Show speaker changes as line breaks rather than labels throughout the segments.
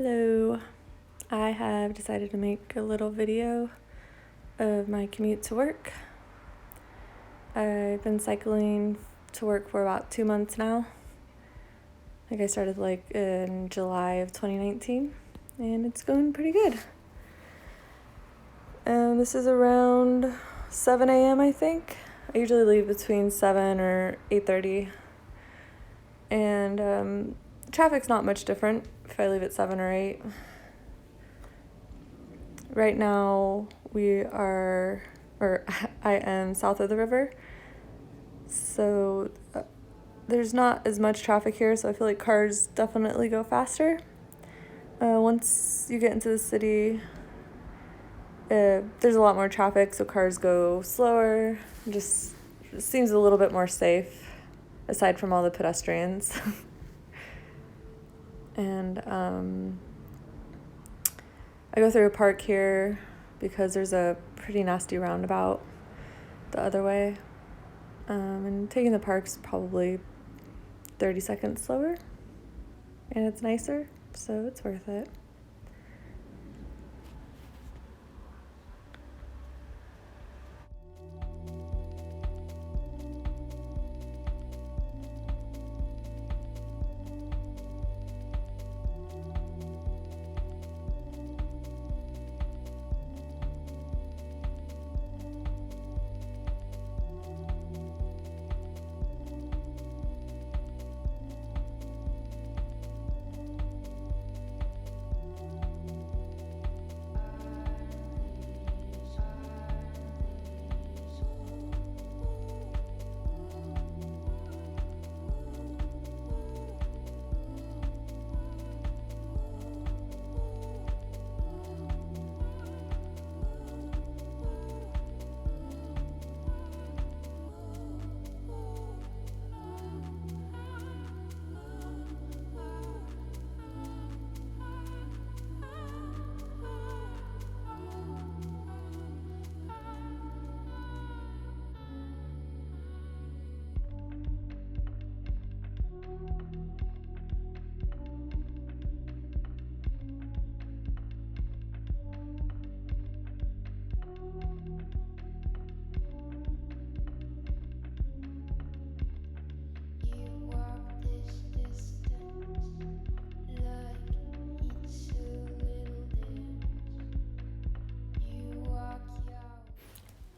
Hello, I have decided to make a little video of my commute to work. I've been cycling to work for about 2 months now. I think I started in July of 2019 and it's going pretty good. This is around 7 a.m. I think. I usually leave between 7 or 8:30 and traffic's not much different if I leave at 7 or 8. Right now I am south of the river, so there's not as much traffic here, so I feel like cars definitely go faster. Once you get into the city, there's a lot more traffic, so cars go slower. Just seems a little bit more safe, aside from all the pedestrians. And I go through a park here because there's a pretty nasty roundabout the other way. And taking the park's probably 30 seconds slower, and it's nicer, so it's worth it.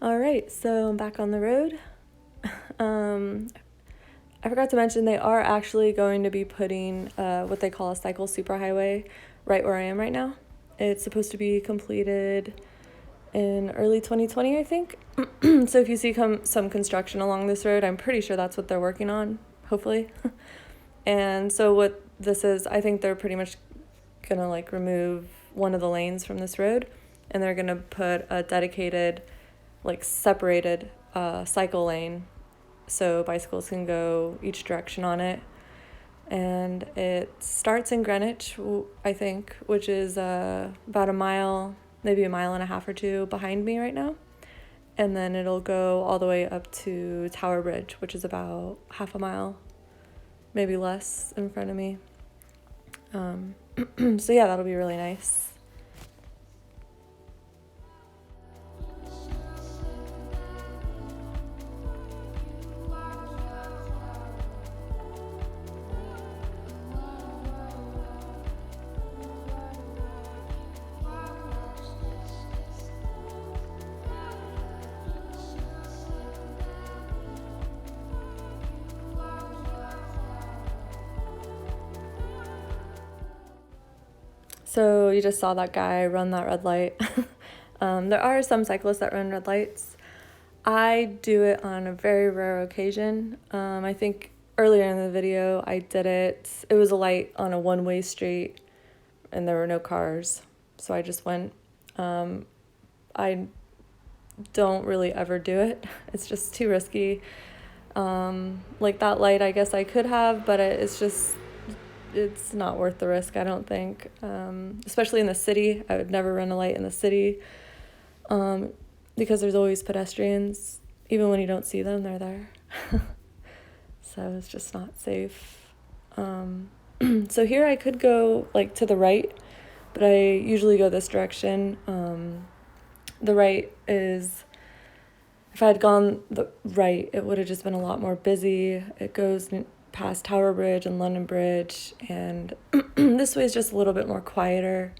All right, so I'm back on the road. I forgot to mention they are actually going to be putting what they call a cycle superhighway right where I am right now. It's supposed to be completed in early 2020, I think. So if you see some construction along this road, I'm pretty sure that's what they're working on, hopefully. And so what this is, I think they're pretty much gonna remove one of the lanes from this road, and they're gonna put a dedicated separated cycle lane so bicycles can go each direction on it. And it starts in Greenwich, I think, which is about a mile, maybe a mile and a half or two behind me right now. And then it'll go all the way up to Tower Bridge, which is about half a mile, maybe less, in front of me. So yeah, that'll be really nice. So you just saw that guy run that red light. There are some cyclists that run red lights. I do it on a very rare occasion. I think earlier in the video I did it. It was a light on a one-way street and there were no cars, so I just went. I don't really ever do it. It's just too risky. That light I guess I could have, but it's not worth the risk, I don't think. Especially in the city. I would never run a light in the city because there's always pedestrians. Even when you don't see them, they're there. So it's just not safe. So here I could go to the right but I usually go this direction. The right is, if I had gone the right, it would have just been a lot more busy. It goes past Tower Bridge and London Bridge, and this way is just a little bit more quieter.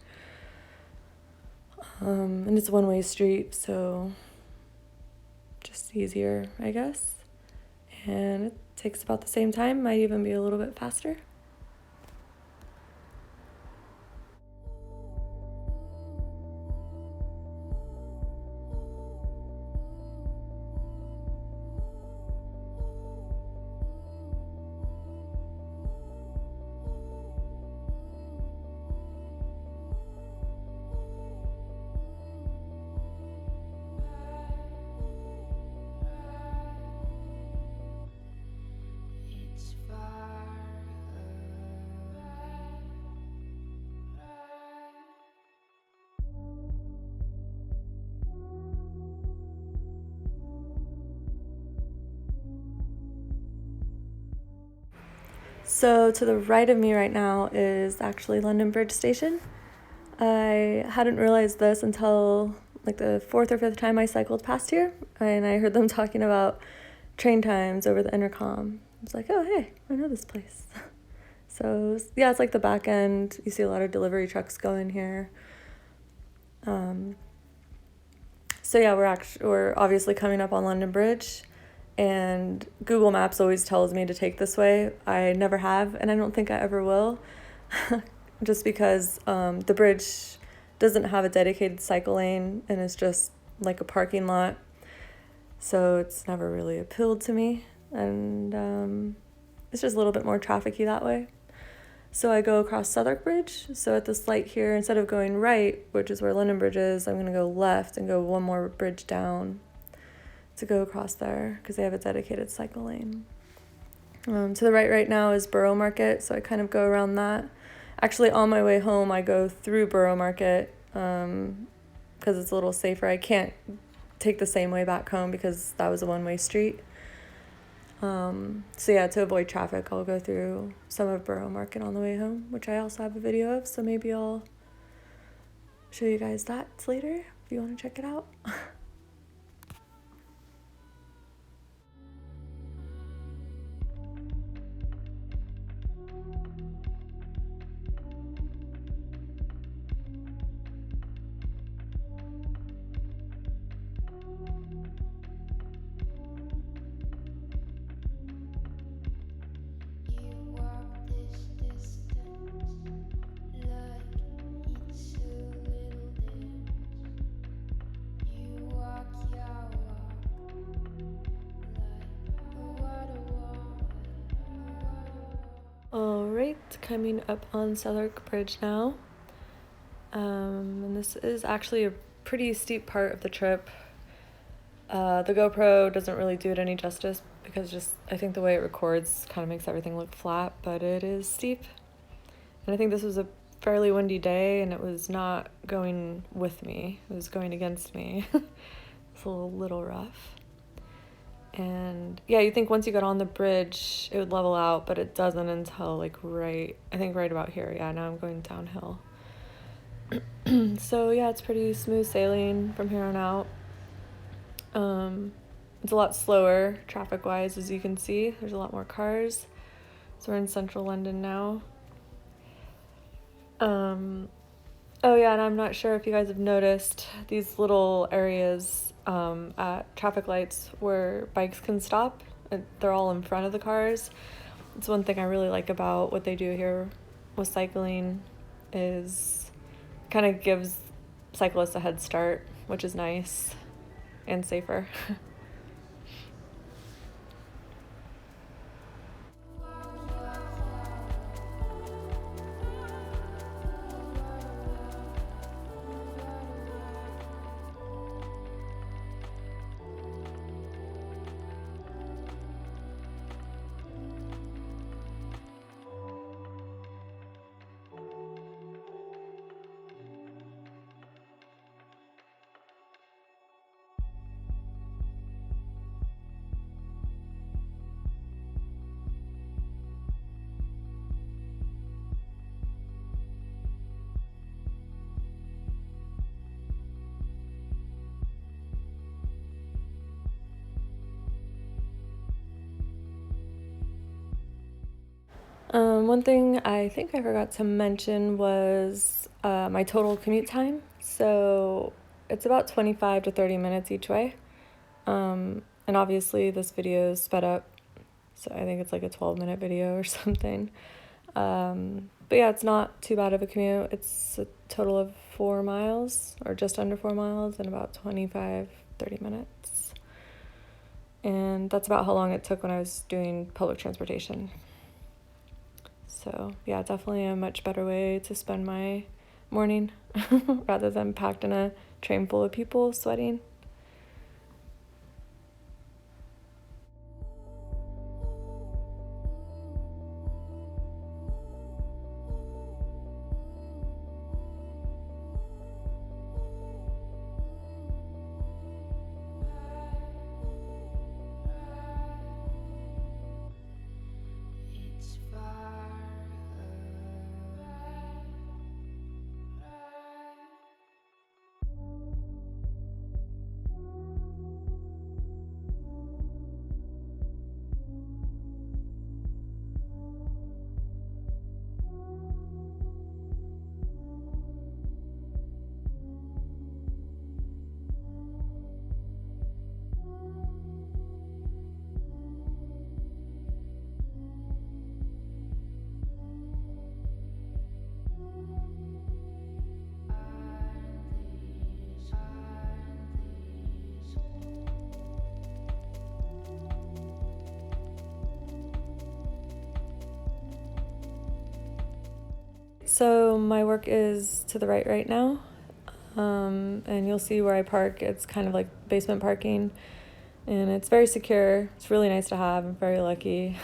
And it's a one-way street, so just easier, I guess. And it takes about the same time, might even be a little bit faster. So to the right of me right now is actually London Bridge Station. I hadn't realized this until like the fourth or fifth time I cycled past here, and I heard them talking about train times over the intercom. I was like, oh, hey, I know this place. So yeah, it's like the back end. You see a lot of delivery trucks going here. So yeah, we're obviously coming up on London Bridge, and Google Maps always tells me to take this way. I never have, and I don't think I ever will, just because the bridge doesn't have a dedicated cycle lane, and it's just like a parking lot. So it's never really appealed to me, and it's just a little bit more trafficy that way. So I go across Southwark Bridge. So at this light here, instead of going right, which is where London Bridge is, I'm going to go left and go one more bridge down to go across there because they have a dedicated cycle lane. To the right now is Borough Market, so I kind of go around that. Actually, on my way home, I go through Borough Market because it's a little safer. I can't take the same way back home because that was a one-way street. So yeah, to avoid traffic, I'll go through some of Borough Market on the way home, which I also have a video of, so maybe I'll show you guys that later if you want to check it out. Alright, coming up on Southwark Bridge now. And this is actually a pretty steep part of the trip. The GoPro doesn't really do it any justice because just I think the way it records kind of makes everything look flat, but it is steep. And I think this was a fairly windy day, and it was not going with me. It was going against me. It's a little rough. And yeah, you think once you got on the bridge, it would level out, but it doesn't until like right about here. Yeah, now I'm going downhill. So yeah, it's pretty smooth sailing from here on out. It's a lot slower traffic-wise, as you can see. There's a lot more cars. So we're in central London now. Oh yeah, and I'm not sure if you guys have noticed these little areas at traffic lights where bikes can stop. They're all in front of the cars. It's one thing I really like about what they do here with cycling is kind of gives cyclists a head start, which is nice and safer. One thing I think I forgot to mention was my total commute time. So it's about 25 to 30 minutes each way. And obviously this video is sped up, so I think it's like a 12-minute video or something. But yeah, it's not too bad of a commute. It's a total of 4 miles, or just under 4 miles, in about 25, 30 minutes. And that's about how long it took when I was doing public transportation. So yeah, definitely a much better way to spend my morning rather than packed in a train full of people sweating. So my work is to the right now, and you'll see where I park. It's kind of like basement parking, and it's very secure. It's really nice to have. I'm very lucky.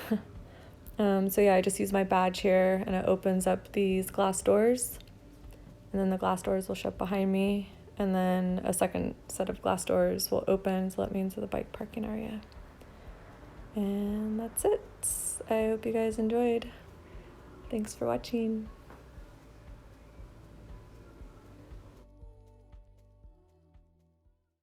So yeah, I just use my badge here, and it opens up these glass doors, and then the glass doors will shut behind me, and then a second set of glass doors will open to let me into the bike parking area. And that's it. I hope you guys enjoyed. Thanks for watching.